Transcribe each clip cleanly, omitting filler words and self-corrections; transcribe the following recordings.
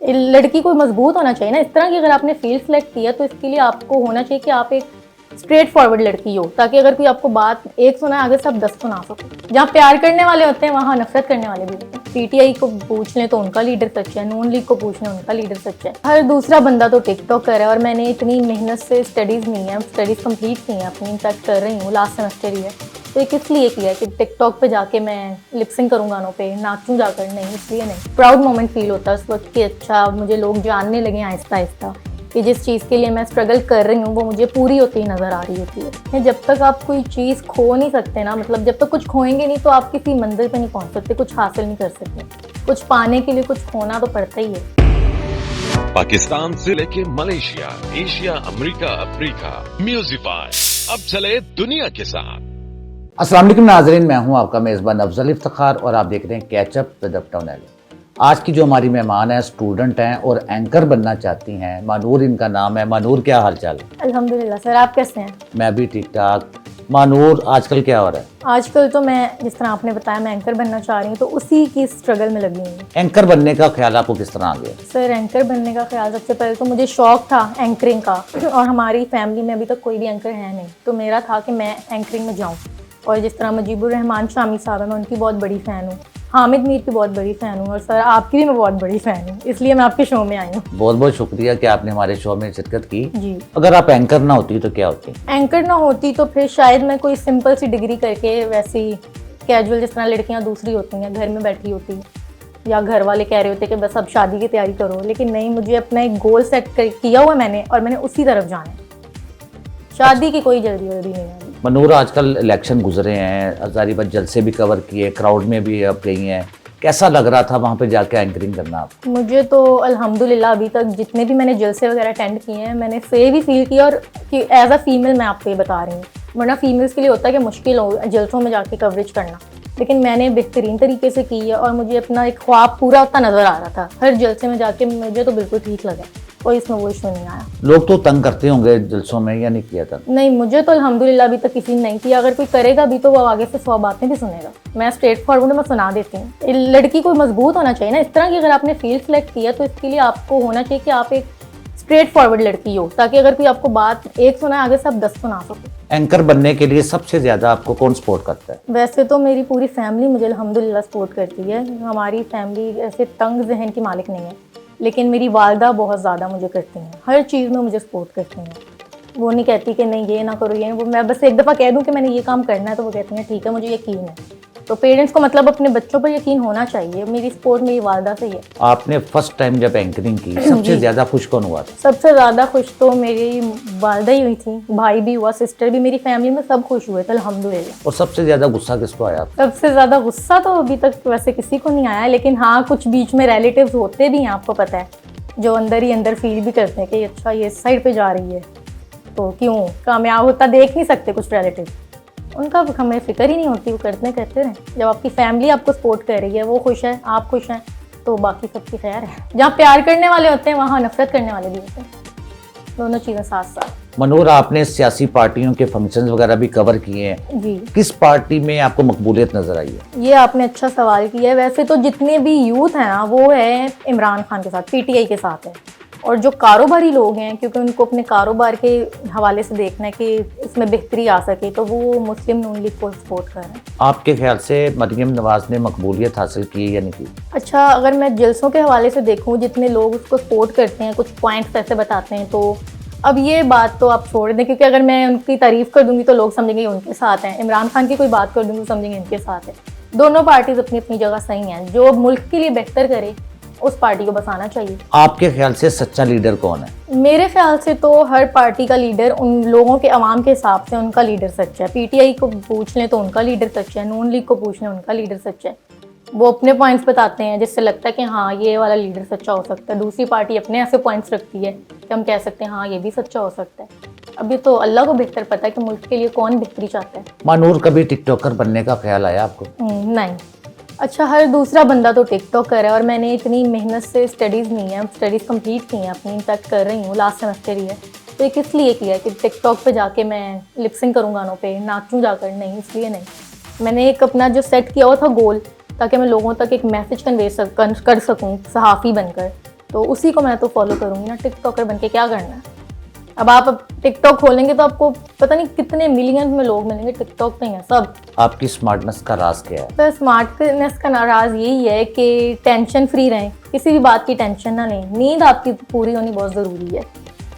लड़की को मजबूत होना चाहिए ना इस तरह की। अगर आपने फील्ड सेलेक्ट किया तो इसके लिए आपको होना चाहिए कि आप एक स्ट्रेट फॉरवर्ड लड़की हो, ताकि अगर कोई आपको बात एक सुना आगे से आप 10 सुना सको। जहाँ प्यार करने वाले होते हैं वहाँ नफरत करने वाले भी होते हैं। पीटीआई को पूछ लें तो उनका लीडर सच है, नून लीग को पूछ लें उनका लीडर सच है। हर दूसरा बंदा तो टिकटॉक कर रहा है और मैंने इतनी मेहनत से स्टडीज़ नहीं है, स्टडीज़ कंप्लीट की हैं अपनी, इनफैक्ट कर रही हूँ, लास्ट सेमेस्टर ही है। तो ये किस लिए किया है कि टिकटॉक पे जाके मैं लिपसिंग करूँ गानों पे, नाचूं जाकर, नहीं, इसलिए नहीं। प्राउड मोमेंट फील होता है उस वक्त कि अच्छा मुझे लोग जानने लगे आहिस्ता आहिस्ता कि जिस चीज़ के लिए मैं स्ट्रगल कर रही हूँ वो मुझे पूरी होती ही नज़र आ रही होती है। जब तक आप कोई चीज़ खो नहीं सकते ना, मतलब जब तक कुछ खोएंगे नहीं तो आप किसी मंजिल पे नहीं पहुँच सकते, कुछ हासिल नहीं कर सकते। कुछ पाने के लिए कुछ खोना तो पड़ता ही है। पाकिस्तान से लेके मलेशिया, एशिया, अमेरिका, अफ्रीका, म्यूजिफाई अब चले दुनिया के साथ। अस्सलाम वालेकुम नाज़रीन, मैं हूं आपका मेज़बान अफजल इफ्तिखार और आप देख रहे हैं कैचअप विद अपटाउन एली। आज की जो हमारी मेहमान है स्टूडेंट हैं और एंकर बनना चाहती हैं, मानूर इनका नाम है। मानूर, क्या हाल चाल है? अल्हम्दुलिल्लाह सर, आप कैसे हैं? मैं भी ठीक ठाक। मानूर, आजकल क्या हो रहा है? आजकल तो मैं, जिस तरह आपने बताया, मैं एंकर बनना चाह रही हूँ, तो उसी की स्ट्रगल में लगी हुई हूँ। एंकर बनने का ख्याल आपको किस तरह आ गया? सर, एंकर बनने का ख्याल सबसे पहले तो मुझे शौक था एंकरिंग का, और हमारी फैमिली में अभी तक कोई भी एंकर है नहीं, तो मेरा था कि मैं एंकरिंग में जाऊँ। और जिस तरह मुजीबुर रहमान शामी साहब है, मैं उनकी बहुत बड़ी फ़ैन हूँ, हामिद मीर की बहुत बड़ी फ़ैन हूँ, और सर आपकी भी मैं बहुत बड़ी फ़ैन हूँ, इसलिए मैं आपके शो में आई हूँ। बहुत बहुत शुक्रिया कि आपने हमारे शो में शिरकत की। जी। अगर आप एंकर ना होती तो क्या होती? एंकर ना होती तो फिर शायद मैं कोई सिंपल सी डिग्री करके, वैसी कैजुअल जिस तरह लड़कियाँ दूसरी होती हैं, घर में बैठी होती, या घर वाले कह रहे होते कि बस अब शादी की तैयारी करो, लेकिन नहीं, मुझे अपना एक गोल सेट किया हुआ मैंने, और मैंने उसी तरफ जाना है। शादी की कोई जल्दी नहीं है। मनूर, आजकल इलेक्शन गुजरे हैं, हजारीबाग जलसे भी कवर किए, क्राउड में भी आप गई हैं, कैसा लग रहा था वहाँ पे जाके एंकरिंग करना आपको? मुझे तो अल्हम्दुलिल्लाह अभी तक जितने भी मैंने जलसे वगैरह अटेंड किए हैं, मैंने से भी फील किया, और कि एज अ फीमेल मैं आपको ये बता रही हूँ, वरना फीमेल्स के लिए होता है कि मुश्किल हो जलसों में जाके कवरेज करना, लेकिन मैंने बेहतरीन तरीके से की है और मुझे अपना एक ख्वाब पूरा होता नज़र आ रहा था। हर जलसे में जाके मुझे तो बिल्कुल ठीक लगा, कोई इसमें वो इशू नहीं आया। लोग तो तंग करते होंगे जलसों में, या नहीं किया था? नहीं, मुझे तो अल्हम्दुलिल्लाह अभी तक किसी ने नहीं किया। अगर कोई करेगा भी तो वो आगे से 100 बातें भी सुनेगा। मैं स्ट्रेट फॉरवर्ड मैं सुना देती हूँ। लड़की को मजबूत होना चाहिए ना इस तरह की। अगर आपने फील्ड सेलेक्ट किया तो इसके लिए आपको होना चाहिए कि आप एक स्ट्रेट फॉरवर्ड लड़की हो, ताकि अगर कोई आपको बात एक सुना आगे से आप 10 सुना सको। एंकर बनने के लिए सबसे ज्यादा आपको कौन सपोर्ट करता है? वैसे तो मेरी पूरी फैमिली मुझे अल्हम्दुलिल्लाह सपोर्ट करती है। हमारी फैमिली ऐसे तंग जहन की मालिक नहीं है, लेकिन मेरी वालदा बहुत ज़्यादा मुझे करती हैं, हर चीज़ में मुझे सपोर्ट करती हैं। वो नहीं कहती कि नहीं ये ना करो, ये वो, मैं बस एक दफ़ा कह दूं कि मैंने ये काम करना है तो वो कहती हैं ठीक है, मुझे यकीन है। तो पेरेंट्स को मतलब अपने बच्चों पर यकीन होना चाहिए। मेरी सपोर्ट मेरी वालदा से ही है। आपने फर्स्ट टाइम जब एंकरिंग की, सबसे ज्यादा खुश कौन हुआ था? सबसे ज़्यादा खुश तो मेरी वालदा ही हुई थी, भाई भी हुआ, सिस्टर भी, मेरी फैमिली में सब खुश हुए थे अल्हम्दुलिल्लाह। और सबसे ज्यादा गुस्सा किसको आया? सबसे ज़्यादा गुस्सा तो अभी तक वैसे किसी को नहीं आया, लेकिन हाँ कुछ बीच में रिलेटिव्स होते भी हैं, आपको पता है, जो अंदर ही अंदर फील भी करते हैं कि अच्छा ये इस साइड पे जा रही है, तो क्यों कामयाब होता देख नहीं सकते कुछ रिलेटिव, उनका हमें फिक्र ही नहीं होती, वो करते रहें। जब आपकी फैमिली आपको सपोर्ट कर रही है, वो खुश है, आप खुश हैं, तो बाकी सबकी खैर है। जहाँ प्यार करने वाले होते हैं वहाँ नफरत करने वाले भी होते हैं, दोनों चीज़ें साथ साथ। मनूर, आपने सियासी पार्टियों के फंक्शंस वगैरह भी कवर किए हैं जी। किस पार्टी में आपको मकबूलियत नजर आई है? ये आपने अच्छा सवाल किया है। वैसे तो जितने भी यूथ हैं ना, वो है इमरान खान के साथ, पीटीआई के साथ है। और जो कारोबारी लोग हैं, क्योंकि उनको अपने कारोबार के हवाले से देखना है कि इसमें बेहतरी आ सके, तो वो मुस्लिम नून लीग को सपोर्ट कर रहे हैं। आपके ख्याल से मरियम नवाज ने मकबूलियत हासिल की या नहीं की? अच्छा, अगर मैं जलसों के हवाले से देखूं, जितने लोग उसको सपोर्ट करते हैं, कुछ पॉइंट्स ऐसे बताते हैं, तो अब ये बात तो आप छोड़ दें, क्योंकि अगर मैं उनकी तारीफ़ कर दूंगी तो लोग समझेंगे उनके साथ हैं। इमरान खान की कोई बात कर दूंगी तो समझेंगे इनके साथ है। दोनों पार्टीज अपनी अपनी जगह सही हैं। जो मुल्क के लिए बेहतर करे उस पार्टी को बस आना चाहिए। आपके ख्याल से सच्चा लीडर कौन है? मेरे ख्याल से तो हर पार्टी का लीडर उन लोगों के अवाम के हिसाब से उनका लीडर सच्चा है। पीटीआई को पूछ लें तो उनका लीडर सच्चा है, नून लीग को पूछ लें उनका लीडर सच्चा है। वो अपने पॉइंट्स बताते हैं जिससे लगता है कि हाँ ये वाला लीडर सच्चा हो सकता है। दूसरी पार्टी अपने ऐसे पॉइंट्स रखती है कि हम कह सकते हैं हाँ ये भी सच्चा हो सकता है। अभी तो अल्लाह को बेहतर पता है कि मुल्क के लिए कौन बेहतरी चाहता है। मानूर, कभी टिकटॉकर बनने का ख्याल आया आपको? नहीं। अच्छा, हर दूसरा बंदा तो टिकटॉक कर रहा है और मैंने इतनी मेहनत से स्टडीज़ नहीं है, स्टडीज़ कंप्लीट की हैं अपनी, इनफैक्ट कर रही हूँ, लास्ट सेमेस्टर ही है। तो ये किस लिए किया है कि टिकटॉक पे जाके मैं लिपसिंग करूँ गानों पे, नाचूं जाकर, नहीं, इसलिए नहीं। मैंने एक अपना जो सेट किया हुआ था गोल, ताकि मैं लोगों तक एक मैसेज कन्वे कर सकूँ सहाफ़ी बनकर, तो उसी को मैं तो फॉलो करूँगी ना, टिकटॉकर बन के क्या करना है। अब आप टिकटॉक खोलेंगे तो आपको पता नहीं कितने मिलियन में लोग मिलेंगे, टिकटॉक पे ही है सब। आपकी स्मार्टनेस का राज क्या है? तो स्मार्टनेस का नाराज यही है कि टेंशन फ्री रहें, किसी भी बात की टेंशन ना लें। नींद आपकी पूरी होनी बहुत ज़रूरी है,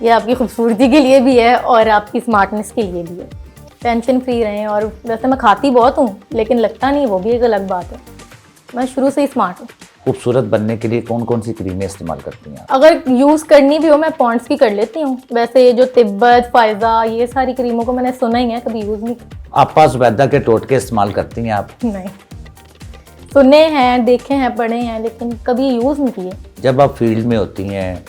ये आपकी खूबसूरती के लिए भी है और आपकी स्मार्टनेस के लिए भी है। टेंशन फ्री रहें। और वैसे मैं खाती बहुत हूँ लेकिन लगता नहीं, वो भी एक अलग बात है। मैं शुरू से ही स्मार्ट हूँ। खूबसूरत बनने के लिए कौन कौन सी क्रीमें इस्तेमाल करती हैं आप? अगर यूज़ करनी भी हो मैं पॉन्ड्स की कर लेती हूँ। वैसे ये जो तिब्बत, फायजा, ये सारी क्रीमों को मैंने सुना ही है, कभी यूज़ नहीं आप पास वैदा के टोटके इस्तेमाल करती हैं आप? नहीं, सुने हैं, देखे हैं, पढ़े हैं, लेकिन कभी यूज़ नहीं किए। जब आप फील्ड में होती हैं,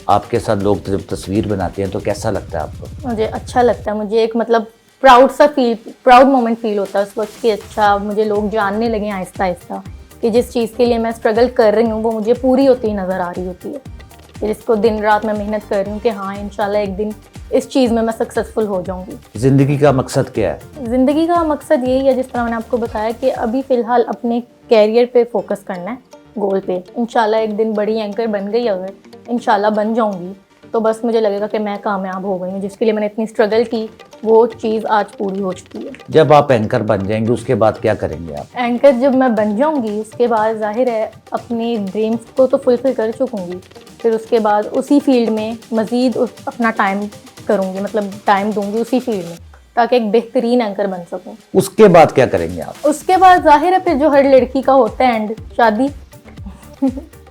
आपके साथ लोग जब तस्वीर बनाते हैं तो कैसा लगता है आपको? मुझे अच्छा लगता है, मुझे एक मतलब प्राउड मोमेंट फील होता है उस वक्त कि अच्छा मुझे लोग जानने लगे आहिस्ता आहिस्ता कि जिस चीज़ के लिए मैं स्ट्रगल कर रही हूँ वो मुझे पूरी होती ही नज़र आ रही होती है। कि जिसको दिन रात मैं मेहनत कर रही हूँ कि हाँ इंशाल्लाह एक दिन इस चीज़ में मैं सक्सेसफुल हो जाऊँगी। ज़िंदगी का मकसद क्या है? ज़िंदगी का मकसद यही है, जिस तरह मैंने आपको बताया कि अभी फ़िलहाल अपने कैरियर पे फोकस करना है, गोल पे। इंशाल्लाह एक दिन बड़ी एंकर बन गई, अगर इंशाल्लाह बन जाऊँगी तो बस मुझे लगेगा कि मैं कामयाब हो गई हूँ। जिसके लिए मैंने इतनी स्ट्रगल की वो चीज़ आज पूरी हो चुकी है। जब आप एंकर बन जाएंगे उसके बाद क्या करेंगे आप? एंकर जब मैं बन जाऊँगी उसके बाद जाहिर है अपनी ड्रीम्स को तो फुलफिल कर चुकूँगी, फिर उसके बाद उसी फील्ड में मज़ीद अपना टाइम करूँगी, मतलब टाइम दूँगी उसी फील्ड में ताकि एक बेहतरीन एंकर बन सकूँ। उसके बाद क्या करेंगे आप? उसके बाद जाहिर है फिर जो हर लड़की का होता है एंड, शादी।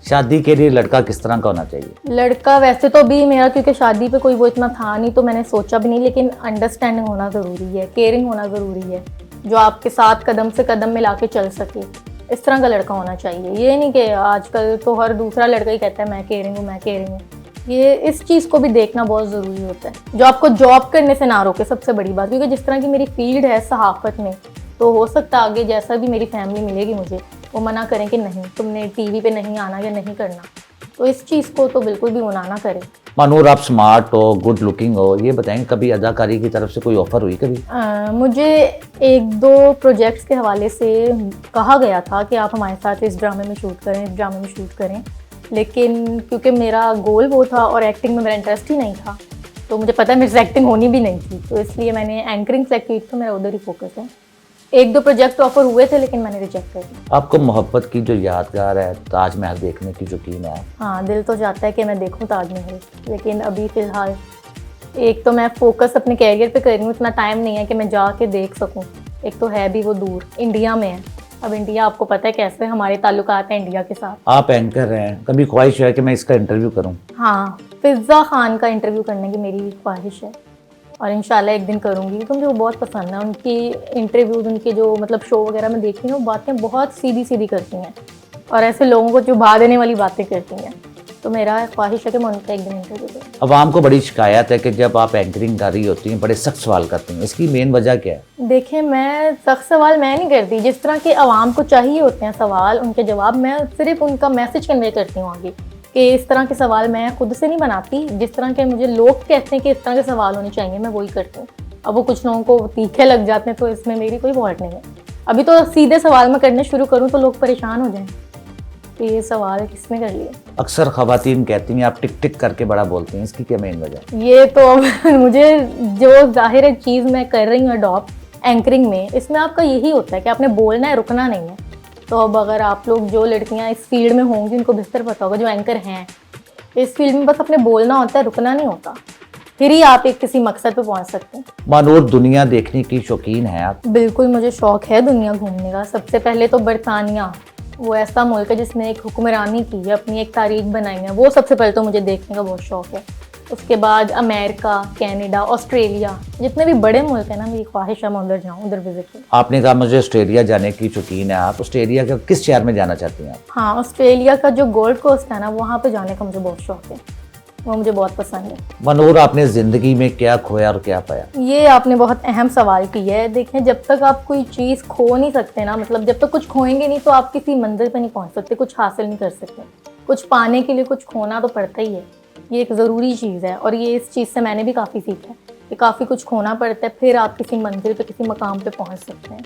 शादी के लिए लड़का किस तरह का होना चाहिए? लड़का वैसे तो भी मेरा, क्योंकि शादी पे कोई वो इतना था नहीं तो मैंने सोचा भी नहीं, लेकिन अंडरस्टैंडिंग होना ज़रूरी है, केयरिंग होना ज़रूरी है, जो आपके साथ कदम से कदम मिला के चल सके। इस तरह का लड़का होना चाहिए। ये नहीं कि आजकल तो हर दूसरा लड़का ही कहता है मैं केयरिंग हूँ, मैं केयरिंग हूँ। ये इस चीज़ को भी देखना बहुत ज़रूरी होता है, जो आपको जॉब करने से ना रोके, सबसे बड़ी बात। क्योंकि जिस तरह की मेरी फील्ड है सहाफ़त में, तो हो सकता है आगे जैसा भी मेरी फैमिली मिलेगी मुझे, वो मना करें कि नहीं तुमने टीवी पे नहीं आना या नहीं करना। तो इस चीज़ को तो बिल्कुल भी मना ना करें। मानूर आप स्मार्ट हो, गुड लुकिंग हो, ये बताएंगे कभी अदाकारी की तरफ से कोई ऑफर हुई कभी? मुझे एक दो प्रोजेक्ट्स के हवाले से कहा गया था कि आप हमारे साथ इस ड्रामे में शूट करें, इस ड्रामे में शूट करें, लेकिन क्योंकि मेरा गोल वो था और एक्टिंग में मेरा इंटरेस्ट ही नहीं था, तो मुझे पता है मेरे से एक्टिंग होनी भी नहीं थी, तो इसलिए मैंने एंकरिंग सेलेक्ट की, तो मेरा उधर ही फोकस है। एक दो प्रोजेक्ट ऑफर हुए थे लेकिन मैंने रिजेक्ट कर दिया। आपको मोहब्बत की जो यादगार है, ताजमहल देखने की शौकीन है? हाँ, दिल तो चाहता है कि मैं देखूं ताजमहल, लेकिन अभी फ़िलहाल एक तो मैं फोकस अपने कैरियर पे कर रही हूँ, इतना टाइम नहीं है कि मैं जाके देख सकूँ। एक तो है भी वो दूर, इंडिया में है। अब इंडिया आपको पता है कैसे हमारे ताल्लुकात हैं इंडिया के साथ। आप एंकर हैं, कभी ख्वाहिश है कि मैं इसका इंटरव्यू करूं? हाँ, फिज़ा खान का इंटरव्यू करने की मेरी ख्वाहिश है और इंशाल्लाह एक दिन करूँगी, तो मुझे वो बहुत पसंद है। उनकी इंटरव्यूज़, उनके जो मतलब शो वगैरह में देखती हूँ, बातें बहुत सीधी सीधी करती हैं और ऐसे लोगों को चुभा देने वाली बातें करती हैं। तो मेरा ख्वाहिश है कि मैं उनका एक दिन इंटरव्यू करूँ। अवाम को बड़ी शिकायत है कि जब आप एंकरिंग कर रही होती हैं बड़े सख्त सवाल करती हैं, इसकी मेन वजह क्या है? देखिए, मैं सख्त सवाल मैं नहीं करती। जिस तरह के अवाम को चाहिए होते हैं सवाल, उनके जवाब, मैं सिर्फ उनका मैसेज कन्वे करती हूँ आगे, कि इस तरह के सवाल मैं खुद से नहीं बनाती। जिस तरह के मुझे लोग कहते हैं कि इस तरह के सवाल होने चाहिए, मैं वही करती हूँ। अब वो कुछ लोगों को तीखे लग जाते हैं तो इसमें मेरी कोई फॉल्ट नहीं है। अभी तो सीधे सवाल मैं करने शुरू करूँ तो लोग परेशान हो जाएं कि ये सवाल किसने कर लिया। अक्सर ख़वातीन कहती हैं आप टिक टिक करके बड़ा बोलती हैं, इसकी क्या मेन वजह? ये तो अब मुझे जो जाहिर है चीज़ मैं कर रही हूँ अडॉप्ट एंकरिंग में, इसमें आपका यही होता है कि आपने बोलना है, रुकना नहीं है। तो अब अगर आप लोग, जो लड़कियां इस फील्ड में होंगी, उनको बेहतर पता होगा, जो एंकर हैं इस फील्ड में, बस अपने बोलना होता है, रुकना नहीं होता, फिर ही आप एक किसी मकसद पे पहुंच सकते हैं। मानूर, दुनिया देखने की शौकीन है आप? बिल्कुल, मुझे शौक़ है दुनिया घूमने का। सबसे पहले तो बरतानिया, वो ऐसा मुल्क है जिसने एक हुक्मरानी की है, अपनी एक तारीख बनाई है, वो सबसे पहले तो मुझे देखने का बहुत शौक़ है। उसके बाद अमेरिका, कनाडा, ऑस्ट्रेलिया, जितने भी बड़े मुल्क हैं ना, मेरी ख्वाहिश है मैं उधर जाऊँ, उधर विजिट करूँ। आपने कहा मुझे ऑस्ट्रेलिया जाने की शौकीन है आप, ऑस्ट्रेलिया के किस शहर में जाना चाहती हैं आप? हाँ, ऑस्ट्रेलिया का जो गोल्ड कोस्ट है ना, वहाँ पे जाने का मुझे बहुत शौक़ है, वो मुझे बहुत पसंद है। मानूर, आपने ज़िंदगी में क्या खोया और क्या पाया? ये आपने बहुत अहम सवाल किया है। देखें, जब तक आप कोई चीज़ खो नहीं सकते ना, मतलब जब तक कुछ खोएंगे नहीं तो आप किसी मंजिल पे नहीं पहुंच सकते, कुछ हासिल नहीं कर सकते। कुछ पाने के लिए कुछ खोना तो पड़ता ही है, ये एक ज़रूरी चीज़ है। और ये इस चीज़ से मैंने भी काफ़ी सीखा है कि काफ़ी कुछ खोना पड़ता है, फिर आप किसी मंजिल पे, किसी मकाम पे पहुंच सकते हैं।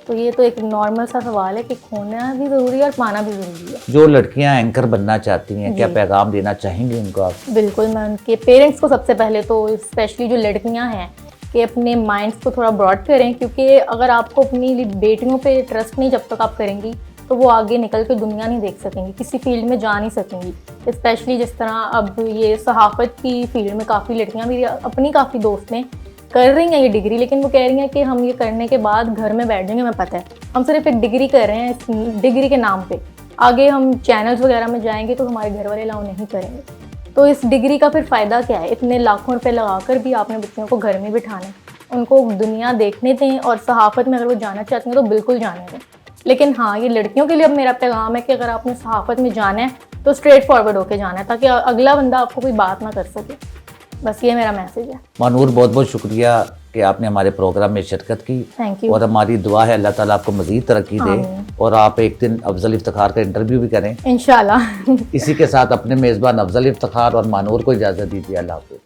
तो ये तो एक नॉर्मल सा सवाल है कि खोना भी ज़रूरी है और पाना भी ज़रूरी है। जो लड़कियां एंकर बनना चाहती हैं, क्या जी। पैगाम देना चाहेंगे उनको आप? बिल्कुल, मैं उनके पेरेंट्स को सबसे पहले तो स्पेशली जो लड़कियां हैं कि अपने माइंड्स को थोड़ा ब्रॉड करें, क्योंकि अगर आपको अपनी बेटियों पे ट्रस्ट नहीं जब तक आप करेंगी तो वो आगे निकल के दुनिया नहीं देख सकेंगी, किसी फील्ड में जा नहीं सकेंगी। स्पेशली जिस तरह अब ये सहाफ़त की फील्ड में काफ़ी लड़कियां, मेरी अपनी काफ़ी दोस्त हैं, कर रही हैं ये डिग्री, लेकिन वो कह रही हैं कि हम ये करने के बाद घर में बैठ जाएंगे, हमें पता है हम सिर्फ एक डिग्री कर रहे हैं, इस डिग्री के नाम पे आगे हम चैनल्स वगैरह में जाएंगे तो हमारे घर वाले अलाउ नहीं करेंगे। तो इस डिग्री का फिर फ़ायदा क्या है? इतने लाखों रुपए लगाकर भी आपने बच्चियों को घर में बिठाना है, उनको दुनिया देखने दें, और सहाफ़त में अगर वो जाना चाहती हैं तो बिल्कुल जाने दें। लेकिन हाँ, ये लड़कियों के लिए अब मेरा पैगाम है कि अगर आपने सहाफ़त में जाना है तो स्ट्रेट फॉरवर्ड होके जाना है, ताकि अगला बंदा आपको कोई बात ना कर सके। बस ये मेरा मैसेज है। मानूर, बहुत बहुत शुक्रिया कि आपने हमारे प्रोग्राम में शिरकत की। Thank you. और हमारी दुआ है अल्लाह ताला आपको मज़ीद तरक्की दे आमीन। और आप एक दिन अफजल इफ्तिखार का इंटरव्यू भी करें। इंशाल्लाह। इसी के साथ अपने मेज़बान अफजल इफ्तिखार और मानूर को इजाज़त दीजिए। अल्लाह हाफ़िज़।